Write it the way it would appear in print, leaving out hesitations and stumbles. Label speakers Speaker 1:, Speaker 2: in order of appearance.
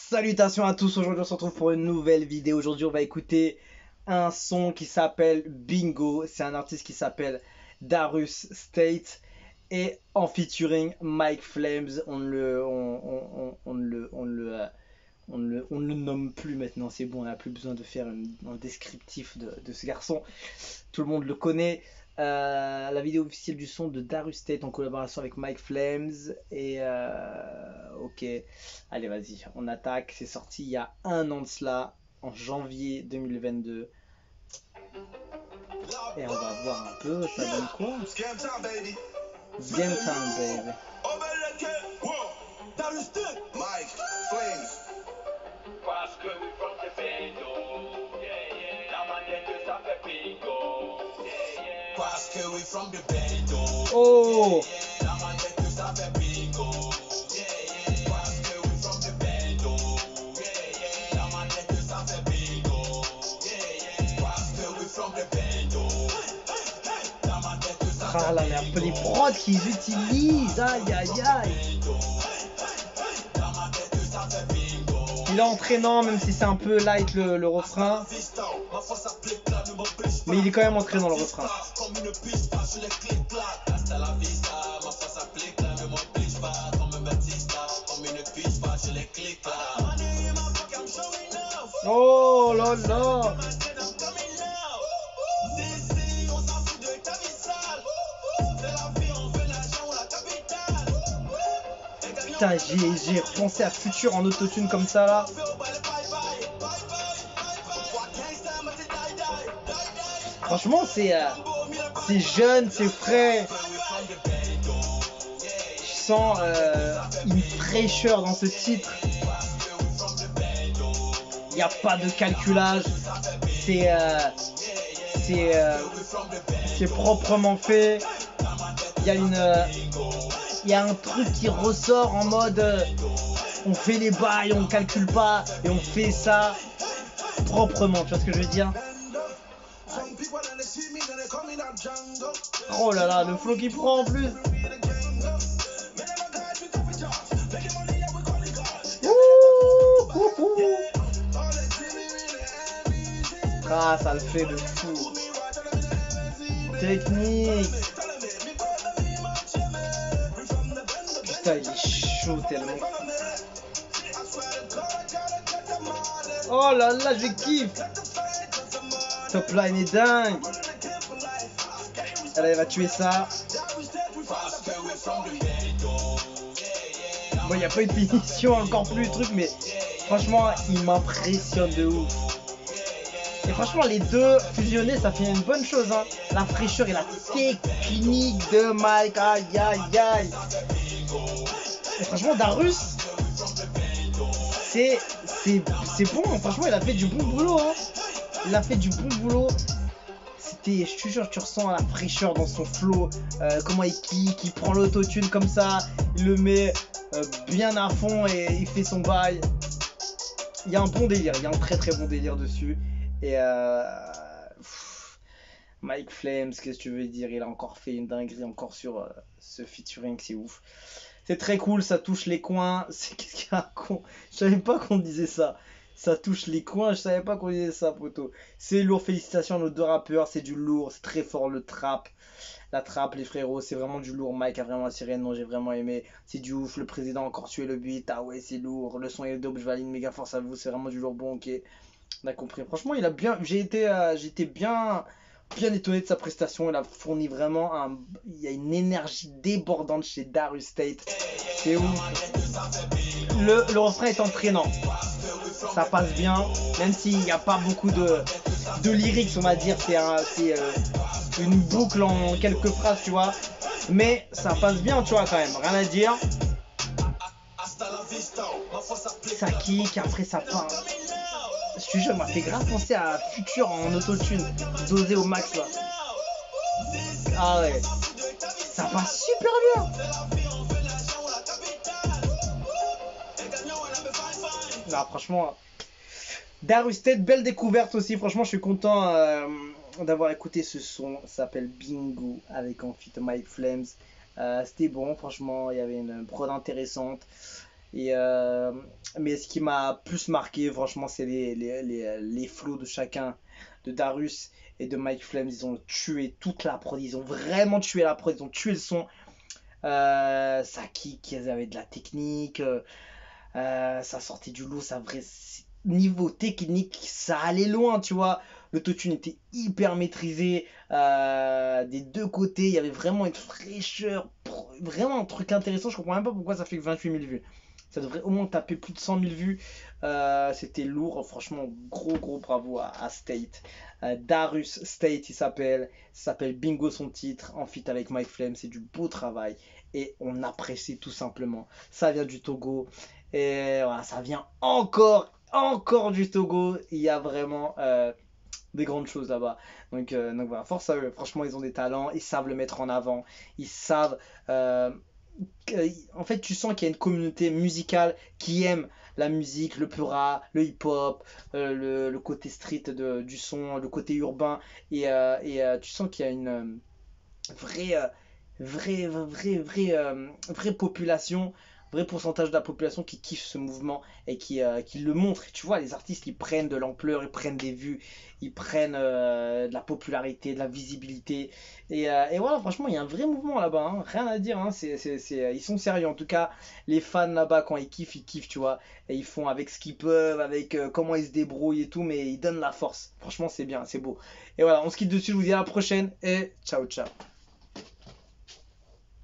Speaker 1: Salutations à tous, aujourd'hui on se retrouve pour une nouvelle vidéo. Aujourd'hui on va écouter un son qui s'appelle Bingo. C'est un artiste qui s'appelle Darius State et en featuring Mike Flames. On ne le nomme plus maintenant, c'est bon, on n'a plus besoin de faire un descriptif de ce garçon. Tout le monde le connaît. La vidéo officielle du son de Darius State en collaboration avec Mike Flames. Et ok, allez vas-y, on attaque. C'est sorti il y a un an de cela, en janvier 2022. Et on va voir un peu, ça donne quoi? Game Time Baby. Mike Flames. Oh! Ah là là, les prods qu'ils utilisent, aïe aïe aïe. Il est entraînant même si c'est un peu light le refrain. Mais il est quand même entraînant le refrain. Oh là là. Putain, j'ai repensé à Future en autotune comme ça là. Franchement, c'est jeune, c'est frais. Je sens une fraîcheur dans ce titre. Il n'y a pas de calculage. C'est proprement fait. Il y a un truc qui ressort en mode on fait les bails, on calcule pas et on fait ça proprement, tu vois ce que je veux dire? Oh là là, le flow qui prend en plus. Ah, ça le fait de fou. Technique. Putain, il est chaud tellement. Oh là là, je kiffe. Top line est dingue. Elle va tuer ça. Bon, il n'y a pas eu de finition, encore plus le truc, mais franchement, il m'impressionne de ouf. Et franchement, les deux fusionnés, ça fait une bonne chose, hein. La fraîcheur et la technique de Mike, aïe aïe aïe. Et franchement, Darius, c'est bon. Franchement, il a fait du bon boulot, hein. Il a fait du bon boulot. Je te jure, tu ressens la fraîcheur dans son flow, comment il kick, il prend l'autotune comme ça, il le met bien à fond et il fait son bail. Il y a un bon délire, il y a un très très bon délire dessus. Et Mike Flames, qu'est-ce que tu veux dire? Il a encore fait une dinguerie encore sur ce featuring, c'est ouf. C'est très cool, ça touche les coins. Qu'est-ce qu'il y a con? Je savais pas qu'on disait ça. Ça touche les coins, je savais pas qu'on disait ça, poto. C'est lourd, félicitations à nos deux rappeurs, c'est du lourd, c'est très fort le trap. La trappe, les frérots, c'est vraiment du lourd. Mike a vraiment attiré, non, j'ai vraiment aimé. C'est du ouf, le président a encore tué le beat. Ah ouais, c'est lourd. Le son est dope, je valide, méga force à vous, c'est vraiment du lourd, bon, ok. On a compris. Franchement, il a bien. J'étais bien étonné de sa prestation. Il a fourni vraiment il y a une énergie débordante chez Darius State. C'est ouf. Le refrain est entraînant. Ça passe bien, même s'il n'y a pas beaucoup de lyrics, on va dire. C'est une boucle en quelques phrases, tu vois. Mais ça passe bien, tu vois, quand même. Rien à dire. Ça kick, après ça part. Je te jure, m'a fait grave penser à Future en autotune, dosé au max là. Ah ouais, ça passe super bien. Non, franchement, Darius State, belle découverte aussi. Franchement, je suis content d'avoir écouté ce son. Ça s'appelle Bingo avec en feat Mike Flames. C'était bon, franchement, il y avait une prod intéressante. Et, mais ce qui m'a plus marqué, franchement, c'est les flows de chacun, de Darius et de Mike Flames. Ils ont tué toute la prod, ils ont vraiment tué la prod, ils ont tué le son. Ça kick, ils avaient de la technique, ça sortait du lot, ça vrai. Niveau technique, ça allait loin, tu vois. L'autotune était hyper maîtrisé des deux côtés. Il y avait vraiment une fraîcheur, vraiment un truc intéressant. Je comprends même pas pourquoi ça fait que 28 000 vues. Ça devrait au moins taper plus de 100 000 vues. C'était lourd, franchement, gros bravo à State. Darius State, il s'appelle. Ça s'appelle Bingo son titre, en feat avec Mike Flame. C'est du beau travail et on apprécie tout simplement. Ça vient du Togo et voilà, ça vient encore du Togo. Il y a vraiment des grandes choses là-bas. Donc voilà, force à eux. Franchement, ils ont des talents, ils savent le mettre en avant, ils savent. euh, En fait, tu sens qu'il y a une communauté musicale qui aime la musique, le pura, le hip-hop, le côté street du son, le côté urbain. Tu sens qu'il y a une vraie, vraie population, vrai pourcentage de la population qui kiffe ce mouvement et qui le montre. Et tu vois, les artistes, ils prennent de l'ampleur, ils prennent des vues, ils prennent de la popularité, de la visibilité. Et voilà, franchement, il y a un vrai mouvement là-bas, hein. Rien à dire, hein. Ils sont sérieux. En tout cas, les fans là-bas, quand ils kiffent, tu vois. Et ils font avec ce qu'ils peuvent, avec comment ils se débrouillent et tout, mais ils donnent la force. Franchement, c'est bien, c'est beau. Et voilà, on se quitte dessus, je vous dis à la prochaine et ciao ciao.